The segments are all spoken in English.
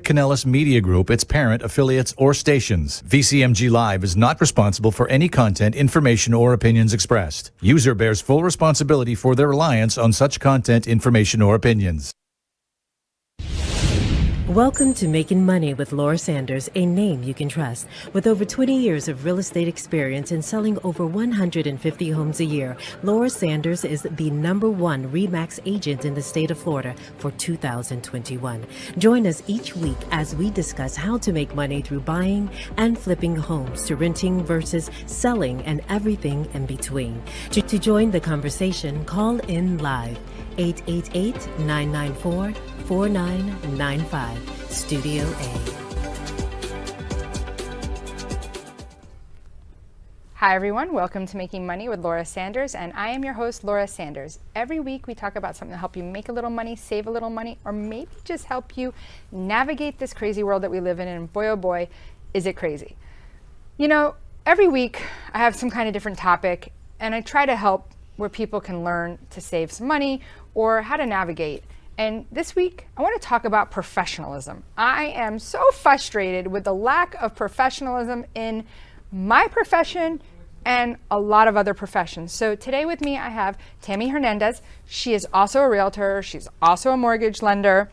Canellis Media Group, its parent, affiliates, or stations. VCMG Live is not responsible for any content, information, or opinions expressed. User bears full responsibility for their reliance on such content, information, or opinions. Welcome to Making Money with Laura Sanders, a name you can trust. With over 20 years of real estate experience and selling over 150 homes a year, Laura Sanders is the #1 RE/MAX agent in the state of Florida for 2021. Join us each week as we discuss how to make money through buying and flipping homes, to renting versus selling, and everything in between. To join the conversation, call in live 888-994-4995, Studio A. Hi everyone, welcome to Making Money with Laura Sanders, and I am your host, Laura Sanders. Every week we talk about something to help you make a little money, save a little money, or maybe just help you navigate this crazy world that we live in, and boy oh boy, is it crazy. You know, every week I have some kind of different topic, and I try to help where people can learn to save some money or how to navigate. And this week, I want to talk about professionalism. I am so frustrated with the lack of professionalism in my profession and a lot of other professions. So today with me, I have Tammy Hernandez. She is also a realtor. She's also a mortgage lender.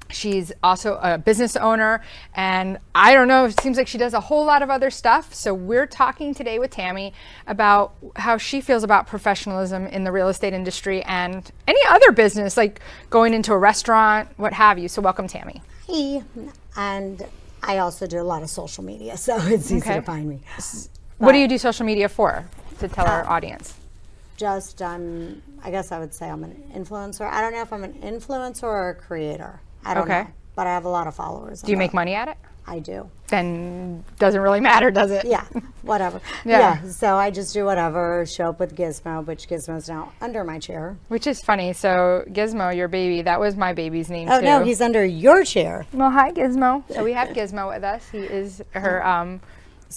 She's also a business owner, and I don't know, it seems like she does a whole lot of other stuff. So we're talking today with Tammy about how she feels about professionalism in the real estate industry and any other business, like going into a restaurant, what have you. So welcome, Tammy. Hey, and I also do a lot of social media, so it's easy to find me. What do you do social media for, to tell our audience? Just, I guess I would say I'm an influencer. I don't know if I'm an influencer or a creator. I don't know, but I have a lot of followers. Do you make money at it? I do. Then doesn't really matter, does it? Yeah, whatever. Yeah, so I just do whatever, show up with Gizmo, which Gizmo's now under my chair. Which is funny. So Gizmo, your baby, that was my baby's name too. Oh no, he's under your chair. Well, hi Gizmo. So we have Gizmo with us. He is her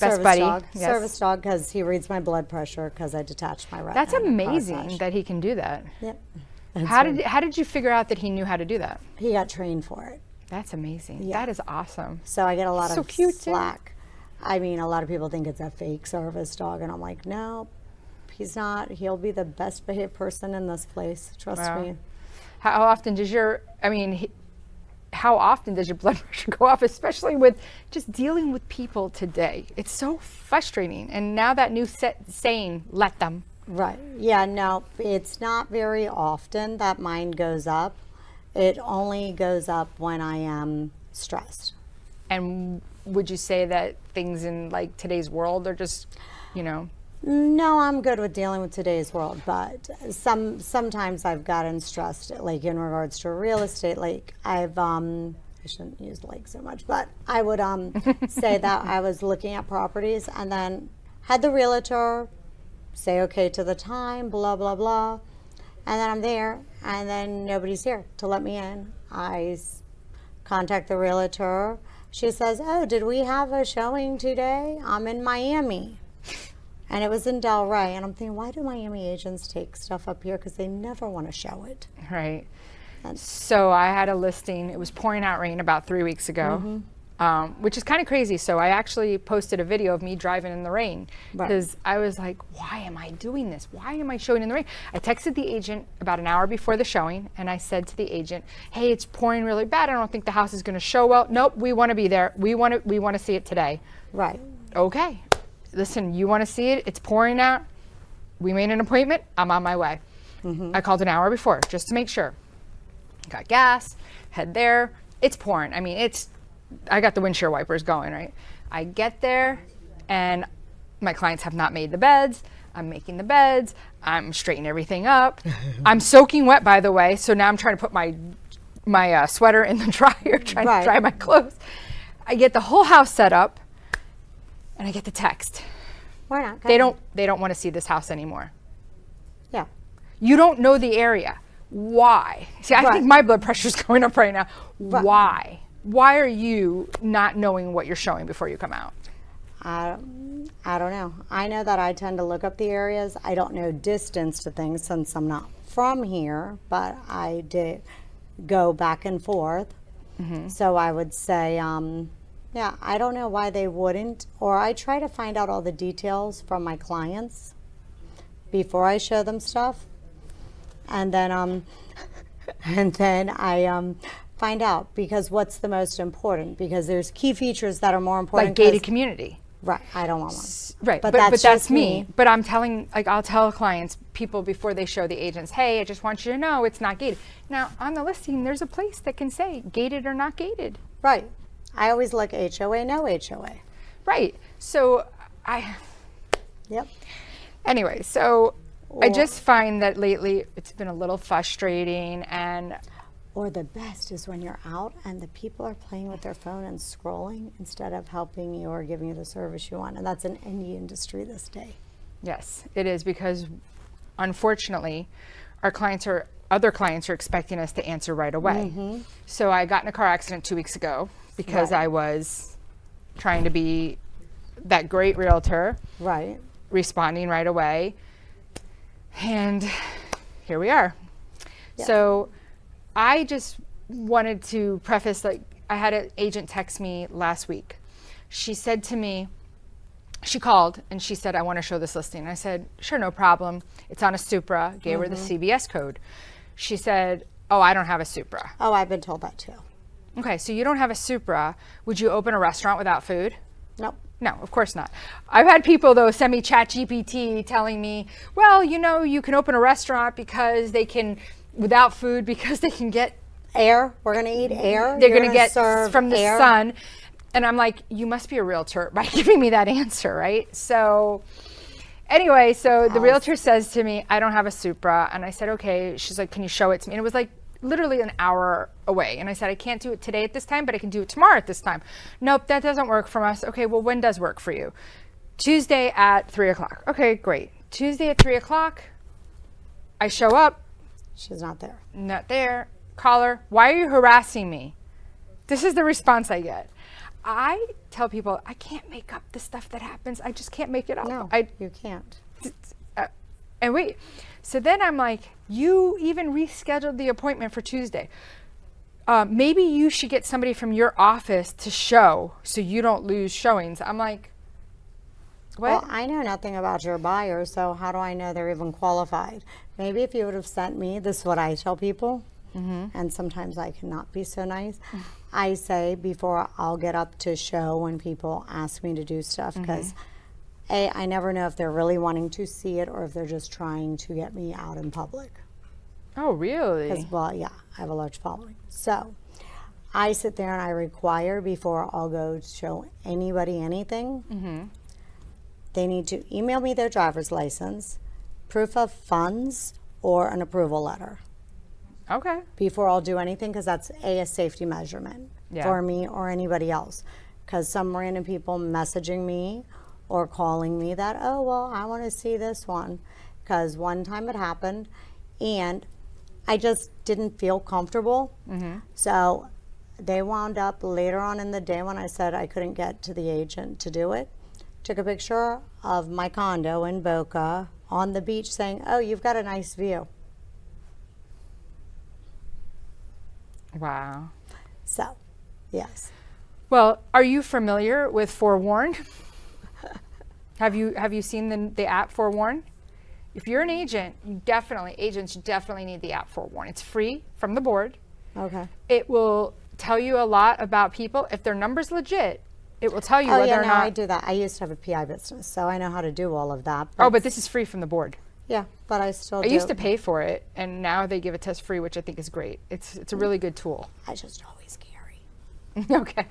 best buddy. Dog. Yes. Service dog, because he reads my blood pressure because I detached my retina. That's amazing that he can do that. Yep. How did you figure out that he knew how to do that? He got trained for it. That's amazing. Yeah. That is awesome. So I get a lot So of cute, slack. I mean, a lot of people think it's a fake service dog, and I'm like, no, he's not. He'll be the best behaved person in this place. Trust me. How often does how often does your blood pressure go up, especially with just dealing with people today? It's so frustrating. And now that new saying, let them. Right. Yeah, no, it's not very often that mine goes up. It only goes up when I am stressed. And would you say that things in like today's world are just, No, I'm good with dealing with today's world, but sometimes I've gotten stressed, like in regards to real estate. Like I shouldn't use like so much, but I would say that I was looking at properties and then had the realtor say okay to the time, blah, blah, blah. And then I'm there, and then nobody's here to let me in. I contact the realtor. She says, oh, did we have a showing today? I'm in Miami. And it was in Delray. And I'm thinking, why do Miami agents take stuff up here? Because they never want to show it. Right. So I had a listing. It was pouring out rain about 3 weeks ago. Which is kind of crazy. So I actually posted a video of me driving in the rain because I was like, why am I doing this? Why am I showing in the rain? I texted the agent about an hour before the showing, and I said to the agent, hey, it's pouring really bad. I don't think the house is going to show well. Nope, we want to be there. We want to see it today. Right. Okay. Listen, you want to see it? It's pouring out. We made an appointment. I'm on my way. I called an hour before just to make sure. Got gas, head there. It's pouring. I mean, I got the windshield wipers going, right? I get there, and my clients have not made the beds. I'm making the beds. I'm straightening everything up. I'm soaking wet, by the way, so now I'm trying to put my sweater in the dryer, trying to dry my clothes. I get the whole house set up, and I get the text. Why not? They don't want to see this house anymore. Yeah. You don't know the area. Why? See, I think my blood pressure's going up right now. Why? Why are you not knowing what you're showing before you come out? I don't know. I know that I tend to look up the areas. I don't know distance to things since I'm not from here, but I did go back and forth. So I would say, yeah, I don't know why they wouldn't, or I try to find out all the details from my clients before I show them stuff, and then I find out, because what's the most important, because there's key features that are more important. Like gated community. Right, I don't want one. Right, but that's that's just me. But I'm telling, like, I'll tell clients, people before they show the agents, hey, I just want you to know it's not gated. Now, on the listing, there's a place that can say gated or not gated. Right. I always look HOA, no HOA. Right. So Yep. anyway, so I just find that lately it's been a little frustrating, and Or the best is when you're out and the people are playing with their phone and scrolling instead of helping you or giving you the service you want. And that's in any industry this day. yes, it is, because unfortunately, other clients are expecting us to answer right away. So I got in a car accident 2 weeks ago because Right. I was trying to be that great realtor, Right. responding right away. And here we are. Yeah. So I just wanted to preface, like, I had an agent text me last week. She said to me, she called and she said, I want to show this listing. I said, sure, no problem. It's on a Supra. Gave her the CBS code. She said, oh, I don't have a Supra. Oh, I've been told that too. Okay, so you don't have a Supra. Would you open a restaurant without food? Nope. No, of course not. I've had people, though, send me ChatGPT telling me, well, you can open a restaurant because they can, without food, because they can get Air. We're going to eat air. they're You're going to get serve from the air. sun. And I'm like, you must be a realtor by giving me that answer, right? So anyway, so the realtor says to me, I don't have a Supra. And I said, okay. She's like, can you show it to me? And it was like literally an hour away. And I said, I can't do it today at this time, but I can do it tomorrow at this time. Nope, that doesn't work for us. Okay, well, when does work for you? Tuesday at 3 o'clock. Okay, great. Tuesday at 3 o'clock, I show up. She's not there. Not there. Call her. Why are you harassing me? This is the response I get. I tell people, I can't make up the stuff that happens. I just can't make it up. No, you can't. And wait. So then I'm like, you even rescheduled the appointment for Tuesday. Maybe you should get somebody from your office to show so you don't lose showings. I'm like, what? Well, I know nothing about your buyer, so how do I know they're even qualified? Maybe if you would have sent me, this is what I tell people, and sometimes I cannot be so nice. I say before I'll get up to show when people ask me to do stuff, because I never know if they're really wanting to see it or if they're just trying to get me out in public. Oh, really? Because, well, yeah, I have a large following. So I sit there and I require, before I'll go show anybody anything, they need to email me their driver's license, proof of funds, or an approval letter Okay. before I'll do anything, because that's a safety measurement for me or anybody else. Because some random people messaging me or calling me that, oh, well, I want to see this one. Because one time it happened and I just didn't feel comfortable. So they wound up later on in the day, when I said I couldn't get to the agent to do it, took a picture of my condo in Boca on the beach saying, oh, you've got a nice view. Wow. So, yes. Well, are you familiar with Forewarn? Have you seen the app Forewarn? If you're an agent, agents definitely need the app Forewarn. It's free from the board. Okay. It will tell you a lot about people. If their number's legit, it will tell you Oh, whether yeah, or no, not. I do that. I used to have a PI business, so I know how to do all of that. Oh, but this is free from the board. Yeah, but I still I do. used to pay for it, and now they give it to us free, which I think is great. It's a really good tool. I just always carry. Okay.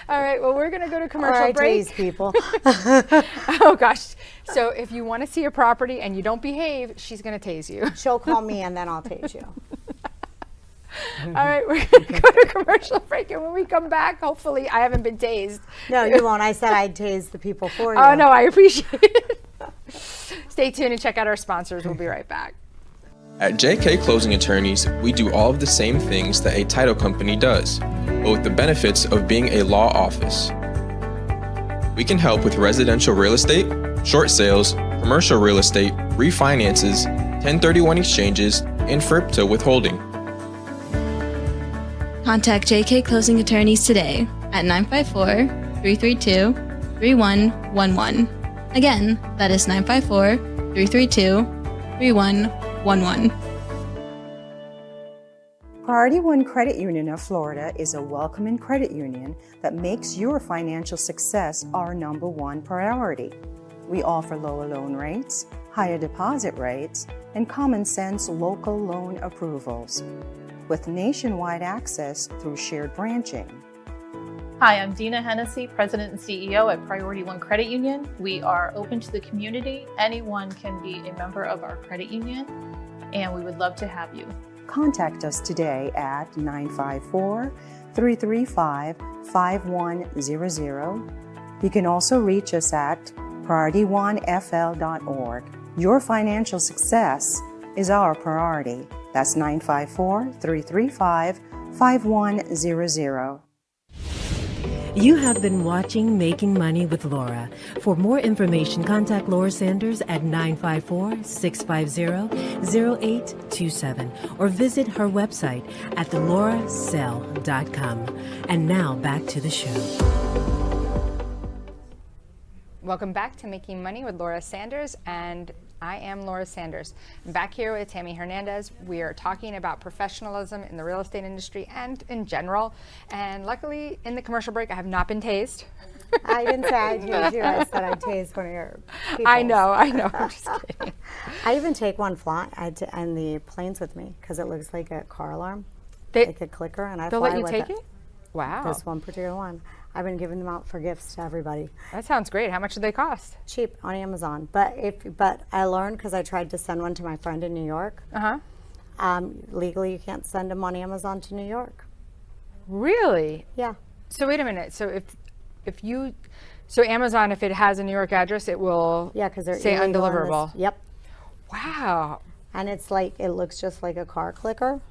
All right. Well, we're going to go to Or commercial I break. tease people. Oh gosh. So if you want to see a property and you don't behave, she's going to tase you. She'll call me and then I'll tase you. All right, we're going to go to commercial break, and when we come back, hopefully I haven't been tased. No, you won't. I said I'd tase the people for you. Oh no, I appreciate it. Stay tuned and check out our sponsors. We'll be right back. At JK Closing Attorneys, we do all of the same things that a title company does, but with the benefits of being a law office. We can help with residential real estate, short sales, commercial real estate, refinances, 1031 exchanges, and FRIPTA withholding. Contact JK Closing Attorneys today at 954-332-3111. Again, that is 954-332-3111. Priority One Credit Union of Florida is a welcoming credit union that makes your financial success our number one priority. We offer lower loan rates, higher deposit rates, and common sense local loan approvals, with nationwide access through shared branching. Hi, I'm Dina Hennessy, President and CEO at Priority One Credit Union. We are open to the community. Anyone can be a member of our credit union, and we would love to have you. Contact us today at 954-335-5100. You can also reach us at PriorityOneFL.org. Your financial success is our priority. That's 954-335-5100. You have been watching Making Money with Laura. For more information, contact Laura Sanders at 954-650-0827 or visit her website at theloracell.com. And now back to the show. Welcome back to Making Money with Laura Sanders, and I am Laura Sanders. I'm back here with Tammy Hernandez. We are talking about professionalism in the real estate industry and in general. And luckily, in the commercial break, I have not been tased. I didn't say I'd use you. I said I'd tase one of your people. I know. I'm just kidding. I even take one and the planes with me because it looks like a car alarm, like a clicker, and I They'll fly let you with take it. it? Wow. This one particular one. I've been giving them out for gifts to everybody. That sounds great. How much do they cost? Cheap on Amazon, but I learned because I tried to send one to my friend in New York. Legally, you can't send them on Amazon to New York. Really? Yeah. So wait a minute. So so Amazon, if it has a New York address, it will because they're say illegal on undeliverable. this. Yep. Wow. And it's like it looks just like a car clicker,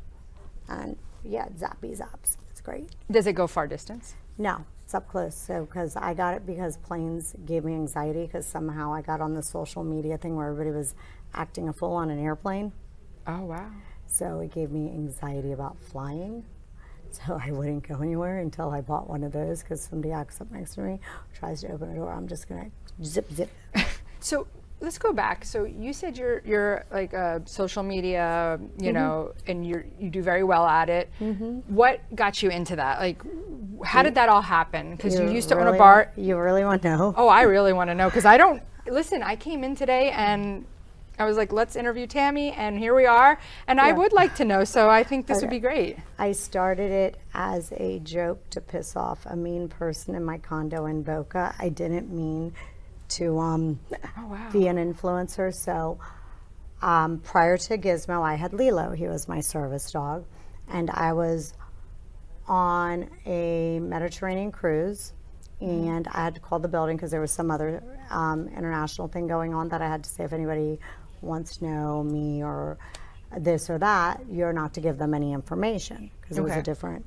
and yeah, zappy zaps. It's great. Does it go far distance? No. It's up close. So because I got it because planes gave me anxiety because somehow I got on the social media thing where everybody was acting a fool on an airplane. Oh, wow. So it gave me anxiety about flying. So I wouldn't go anywhere until I bought one of those because somebody acts up next to me, tries to open a door. I'm just going to zip. So let's go back. So you said you're like a social media, you know, and you do very well at it. What got you into that? Like, how did that all happen? Because you used to own a bar. You really want to know? Oh, I really want to know because I don't. Listen, I came in today and I was like, let's interview Tammy, and here we are. And I would like to know, so I think this would be great. I started it as a joke to piss off a mean person in my condo in Boca. I didn't mean to be an influencer. So prior to Gizmo, I had Lilo. He was my service dog. And I was on a Mediterranean cruise. And I had to call the building because there was some other international thing going on that I had to say if anybody wants to know me or this or that, you're not to give them any information because it was a different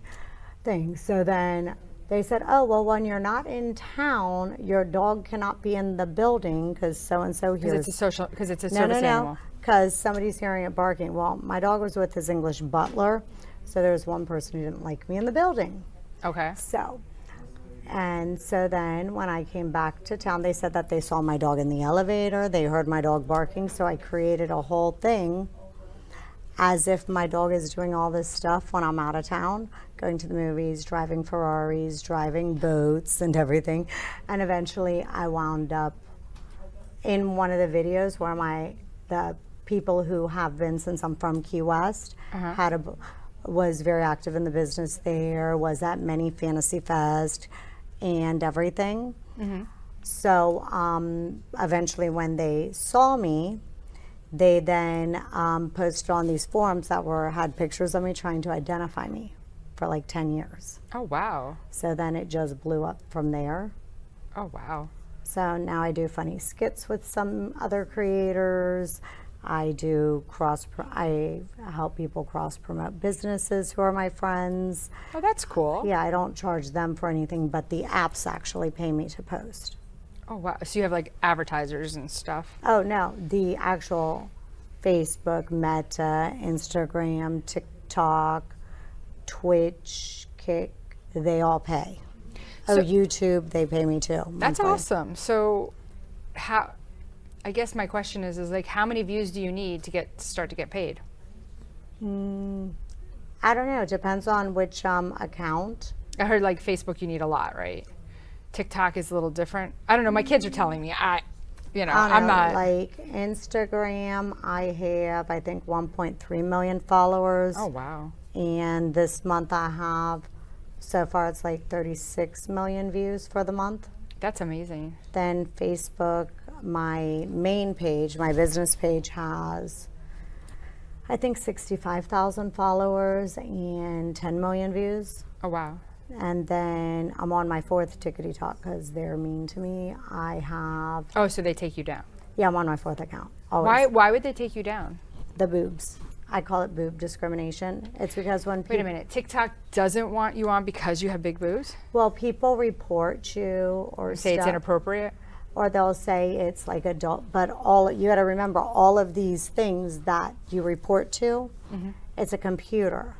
thing. So then they said, oh, well, when you're not in town, your dog cannot be in the building because so-and-so hears. Because it's a service animal. No, because somebody's hearing it barking. Well, my dog was with his English butler, so there was one person who didn't like me in the building. Okay. So then when I came back to town, they said that they saw my dog in the elevator, they heard my dog barking, so I created a whole thing as if my dog is doing all this stuff when I'm out of town, going to the movies, driving Ferraris, driving boats and everything. And eventually I wound up in one of the videos where the people who have been, since I'm from Key West, was very active in the business there, was at many Fantasy Fest and everything. So eventually when they saw me, they then posted on these forums that had pictures of me trying to identify me for like 10 years. Oh, wow. So then it just blew up from there. Oh, wow. So now I do funny skits with some other creators. I help people cross-promote businesses who are my friends. Oh, that's cool. Yeah, I don't charge them for anything, but the apps actually pay me to post. Oh, wow. So you have like advertisers and stuff? Oh, no, the actual Facebook, Meta, Instagram, TikTok, Twitch, Kick, they all pay. YouTube, they pay me too. That's monthly. awesome. So how, I guess my question is like, how many views do you need to start to get paid? I don't know. It depends on which account. I heard like Facebook, you need a lot, right? TikTok is a little different. I don't know. My kids are telling me. I don't I'm know, not. like Instagram. I have, I think, 1.3 million followers. Oh wow. And this month I have, so far it's like 36 million views for the month. That's amazing. Then Facebook, my main page, my business page has, I think, 65,000 followers and 10 million views. Oh wow. And then I'm on my 4th Tickety Talk because they're mean to me. I have, Oh, so they take you down. yeah, I'm on my 4th account. Always. Why would they take you down? The boobs. I call it boob discrimination. It's because when Wait a people, minute. TikTok doesn't want you on because you have big boobs? well, people report you or Say it's stuff, inappropriate? or they'll say it's like adult, but all, you got to remember, all of these things that you report to, it's a computer.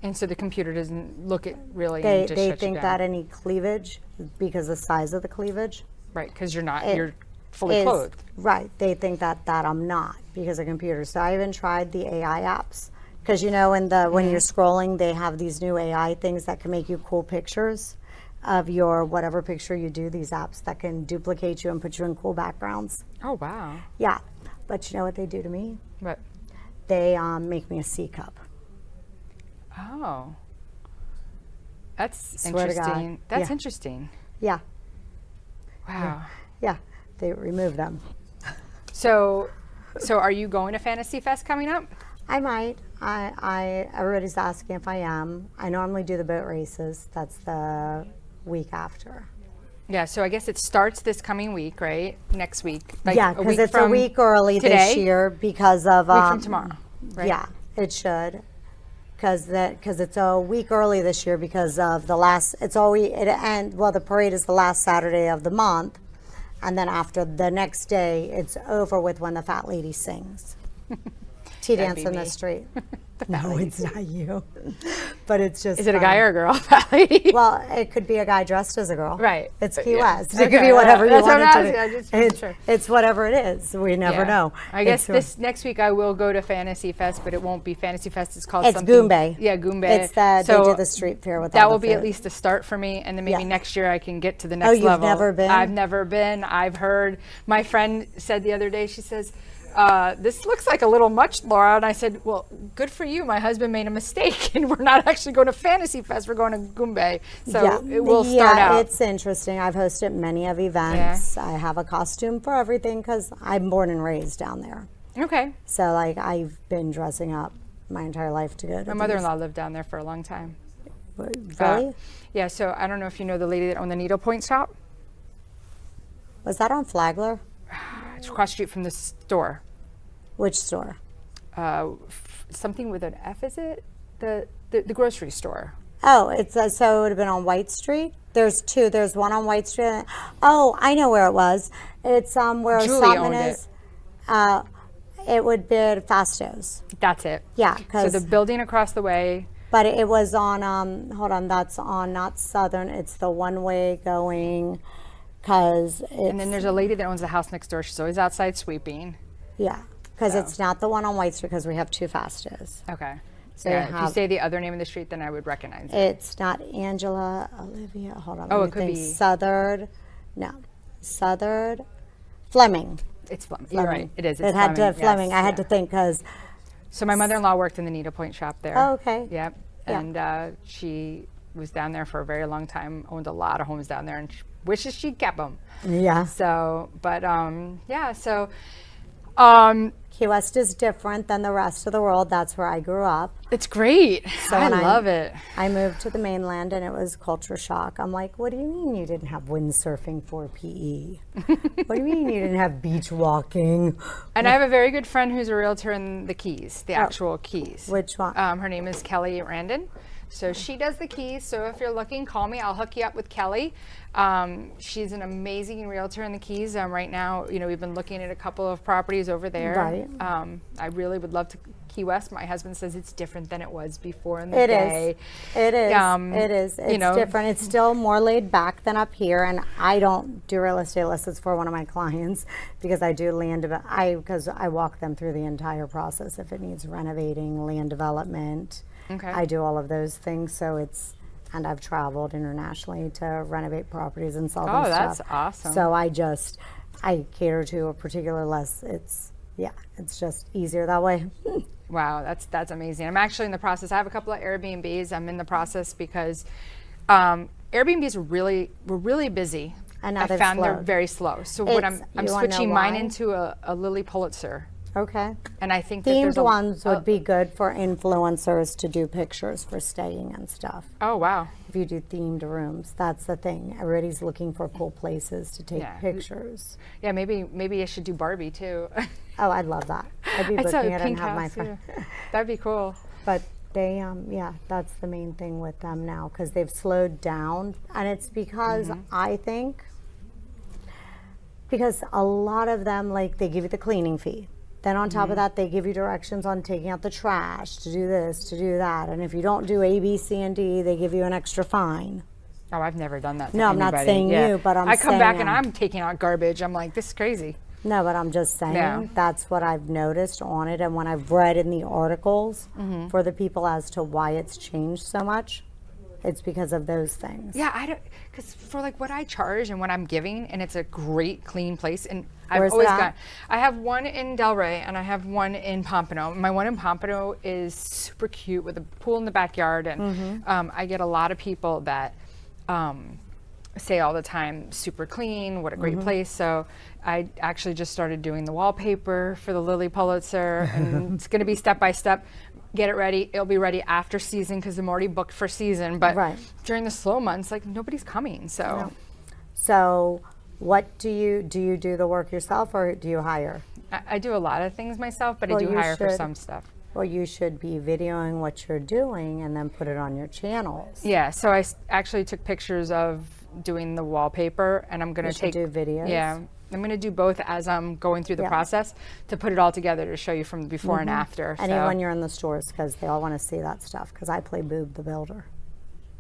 And so the computer doesn't look at really They and just they shut you think down. that any cleavage, because the size of the cleavage, Right, because you're not, it you're fully is- clothed. Right. They think that I'm not because of computers. So I even tried the AI apps because when you're scrolling, they have these new AI things that can make you cool pictures of your whatever picture you do. These apps that can duplicate you and put you in cool backgrounds. Oh, wow. Yeah. But you know what they do to me? But, They make me a C cup. oh. That's Swear to God. interesting. That's Yeah. interesting. Yeah. Wow. Yeah. They remove them. So are you going to Fantasy Fest coming up? I might. Everybody's asking if I am. I normally do the boat races. That's the week after. Yeah, so I guess it starts this coming week, right? Next week. Like Yeah, a because week it's a from week early today? this year because of Week from tomorrow, right? Yeah, it should, because it's a week early this year because of the last. The parade is the last Saturday of the month, and then after the next day, it's over with when the fat lady sings. Tea That'd dance be in the me. street. No, it's not you, but it's just. Is it a fun. guy or a girl, fat lady? Well, it could be a guy dressed as a girl. Right. It's But Key yeah. West. It could Okay, be whatever you that's what want I'm it to asking. be. I just wasn't sure. It's whatever it is. We never Yeah. know. I guess It's- this next week I will go to Fantasy Fest, but it won't be Fantasy Fest. It's called It's something. Goombay. Yeah, Goombay. It's they do the street fair with that all will the be at food. least a start for me, and then maybe Yeah. next year I can get to the next you've level. never been? I've never been. I've heard. My friend said the other day. She says, "This looks like a little much, Laura." And I said, "Well, good for you. My husband made a mistake, and we're not actually going to Fantasy Fest. We're going to Goombay. So it will start out." It's interesting. I've hosted many of events. I have a costume for everything because I'm born and raised down there. Okay. So like I've been dressing up my entire life to go to My mother-in-law lived down there for a long time. these. Really? Yeah. So I don't know if you know the lady that owned the needlepoint shop. Was that on Flagler? It's across the street from the store. Which store? Something with an F, is it? The grocery store. Oh, it's so it would have been on White Street. There's two. There's one on White Street. Oh, I know where it was. It's where Julie Sotman owned is. It would be Fasto's. That's it. Yeah, So because the building across the way. but it was on. Hold on, that's on not Southern. It's the one way going. Because And then there's a lady that owns the house next door. She's always outside sweeping. because it's not the one on White Street because we have two Fasto's. Okay. So Yeah, you if you have- say the other name of the street, then I would recognize it. It's not Angela, Olivia. Hold on. Oh, let it me could think. be- Southern. No, Southern. Fleming. It's Fleming. You're right. It is. It's It had to Fleming. Fleming. I had to think because. So my mother-in-law worked in the needlepoint shop there. Oh, okay. Yep. Yeah. And she was down there for a very long time, owned a lot of homes down there, and she wishes she kept them. Yeah. So, but yeah, so Key West is different than the rest of the world. That's where I grew up. it's great. So I when love it. I moved to the mainland and it was culture shock. I'm like, what do you mean you didn't have windsurfing for PE? What do you mean you didn't have beach walking? And I have a very good friend who's a realtor in the Keys, the actual Keys. Which one? Her name is Kelly Randon. So she does the keys. So if you're looking, call me. I'll hook you up with Kelly. She's an amazing realtor in the Keys. Right now, we've been looking at a couple of properties over there. Right. I really would love to Key West. My husband says it's different than it was before in the It day. is. It is. It's different. It's still more laid back than up here. And I don't do real estate unless it's for one of my clients, because I do because I walk them through the entire process. If it needs renovating, land development, I do all of those things. So and I've traveled internationally to renovate proproperties and sell them stuff. Oh, that's awesome. So I cater to a particular it's just easier that way. Wow, that's amazing. I'm actually in the process. I have a couple of Airbnbs. I'm in the process because Airbnbs were really busy. And now I found they're very slow. So what I'm switching mine into a Lily Pulitzer. Okay. And I think that themed ones would be good for influencers to do pictures for staying and stuff. Oh, wow. If you do themed rooms, that's the thing. Everybody's looking for cool places to take pictures. Yeah, maybe I should do Barbie too. Oh, I'd love that. I'd be looking at it and have my friend. That'd be cool. But they, that's the main thing with them now, because they've slowed down, and it's because I think because a lot of them, like, they give you the cleaning fee. Then on top of that, they give you directions on taking out the trash, to do this, to do that. And if you don't do A, B, C, and D, they give you an extra fine. Oh, I've never done that to No, I'm anybody. not saying you, but I come back and I'm taking out garbage. I'm like, this is crazy. No, but I'm just saying that's what I've noticed on it. And when I've read in the articles for the people as to why it's changed so much, it's because of those things. Yeah, I don't, because for like what I charge and what I'm giving, and it's a great clean place, and I've Where's always that? got, I have one in Delray and I have one in Pompano. My one in Pompano is super cute with a pool in the backyard, and I get a lot of people that say all the time, super clean, what a great place. So I actually just started doing the wallpaper for the Lily Pulitzer, and it's going to be step by step. Get it ready. It'll be ready after season because I'm already booked for season. But during the slow months, like, nobody's coming. So, No. So what do you do the work yourself, or do you hire? I do a lot of things myself, but I do hire for some stuff. Well, you should be videoing what you're doing and then put it on your channels. Yeah. So I actually took pictures of doing the wallpaper, and I'm going to do videos. Yeah. I'm going to do both as I'm going through the process to put it all together to show you from the before and after. Anyone you're in the stores, because they all want to see that stuff, because I play Boob the Builder.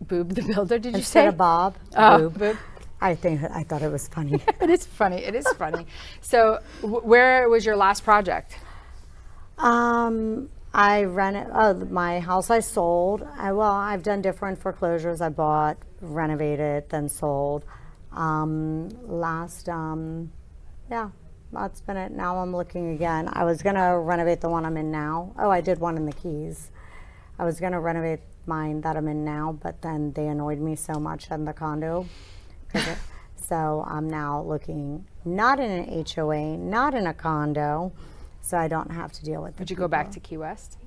Boob the Builder, did you say? Instead of Bob, Boob. I thought it was funny. It is funny. It is funny. So where was your last project? I rented my house I sold. I've done different foreclosures. I bought, renovated, then sold. That's been it. Now I'm looking again. I was gonna renovate the one I'm in now. Oh, I did one in the Keys. I was gonna renovate mine that I'm in now, but then they annoyed me so much in the condo. So I'm now looking not in an HOA, not in a condo, so I don't have to deal with it. Would you go back to Key West?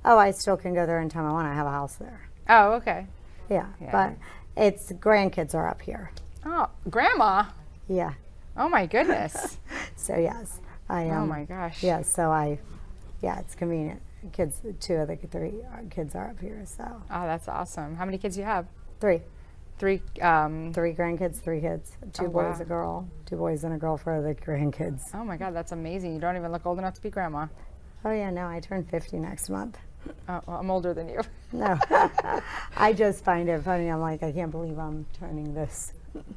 Oh, I still can go there anytime I want. I have a house there. Oh, okay. Yeah. But it's grandkids are up here. Oh, Grandma. Yeah. Oh my goodness. So yes, I am. Oh my gosh. Yeah. So it's convenient. Kids, 2 of the 3 kids are up here. So. Oh, that's awesome. How many kids do you have? 3. 3. 3 grandkids, 3 kids. 2 boys, a girl. 2 boys and a girl for the grandkids. Oh my God, that's amazing. You don't even look old enough to be grandma. Oh yeah, no, I turn 50 next month. Oh, well, I'm older than you. No, I just find it funny. I'm like, I can't believe I'm turning this.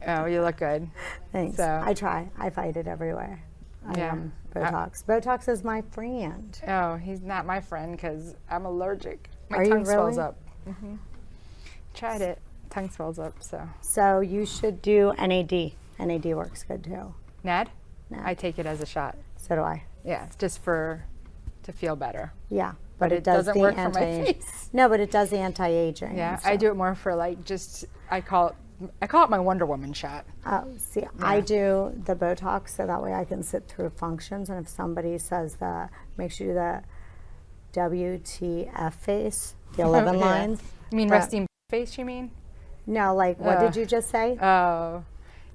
Oh, you look good. Thanks. So. I try. I fight it every way. Botox. Botox is my friend. Oh, he's not my friend because I'm allergic. My Are you tongue swells really? up. Tried it. Tongue swells up. So you should do NAD. NAD works good too. NAD? NAD. I take it as a shot. So do I. Yeah, it's just to feel better. Yeah, but it does doesn't the work for my face. No, but it does the anti-aging. Yeah, I do it more for like I call it my Wonder Woman shot. See, I do the Botox so that way I can sit through functions, and if somebody says make sure you do the WTF face, the 11 lines. You mean resting face, you mean? No, like, what did you just say? Oh.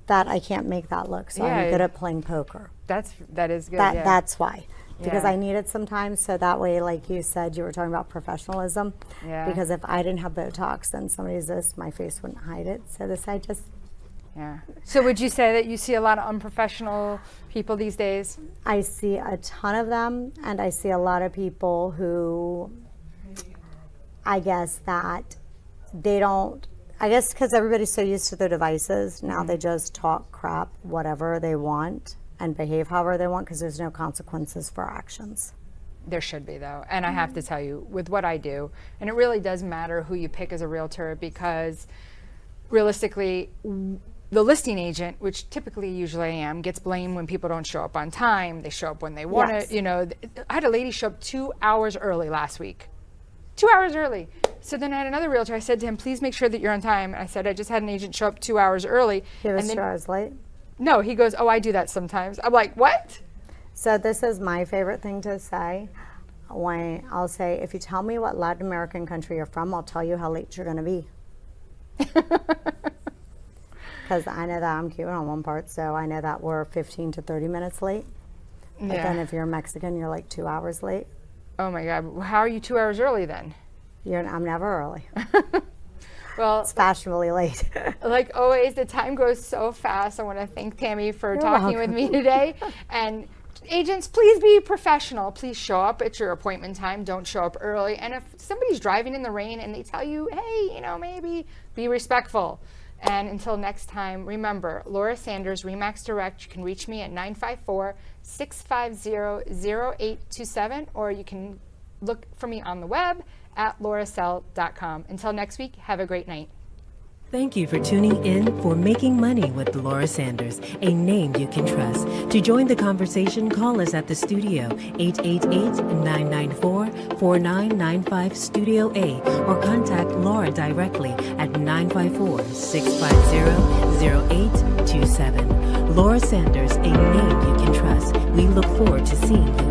That I can't make that look, so I'm good at playing poker. That is good. That's why. because Yeah. I need it sometimes. So that way, like you said, you were talking about professionalism. Yeah. Because if I didn't have Botox, then somebody's this, my face wouldn't hide it. So this, I just, Yeah. So would you say that you see a lot of unprofessional people these days? I see a ton of them, and I see a lot of people who, I guess that they don't, I guess because everybody's so used to their devices, now they just talk crap, whatever they want, and behave however they want because there's no consequences for actions. There should be, though. And I have to tell you, with what I do, and it really does matter who you pick as a realtor, because realistically, the listing agent, which typically usually I am, gets blamed when people don't show up on time. They show up when they want Yes. to. You know, I had a lady show up 2 hours early last week. 2 hours early. So then I had another realtor. I said to him, please make sure that you're on time. I said, I just had an agent show up 2 hours early. He was And then- 2 hours late. No, he goes, oh, I do that sometimes. I'm like, what? So this is my favorite thing to say. When I'll say, if you tell me what Latin American country you're from, I'll tell you how late you're going to be. Because I know that I'm Cuban on one part, so I know that we're 15 to 30 minutes late. But then if you're Mexican, you're like 2 hours late. Oh my God. How are you 2 hours early then? I'm never early. Well, It's fashionably late. like always, the time goes so fast. I want to thank Tammy for talking with me today. And agents, please be professional. Please show up at your appointment time. Don't show up early. And if somebody's driving in the rain and they tell you, hey, maybe be respectful. And until next time, remember, Laura Sanders, Remax Direct. You can reach me at 954-650-0827, or you can look for me on the web at lauracell.com. Until next week, have a great night. Thank you for tuning in for Making Money with Laura Sanders, a name you can trust. To join the conversation, call us at the studio, 888-994-4995 Studio A, or contact Laura directly at 954-650-0827. Laura Sanders, a name you can trust. We look forward to seeing you.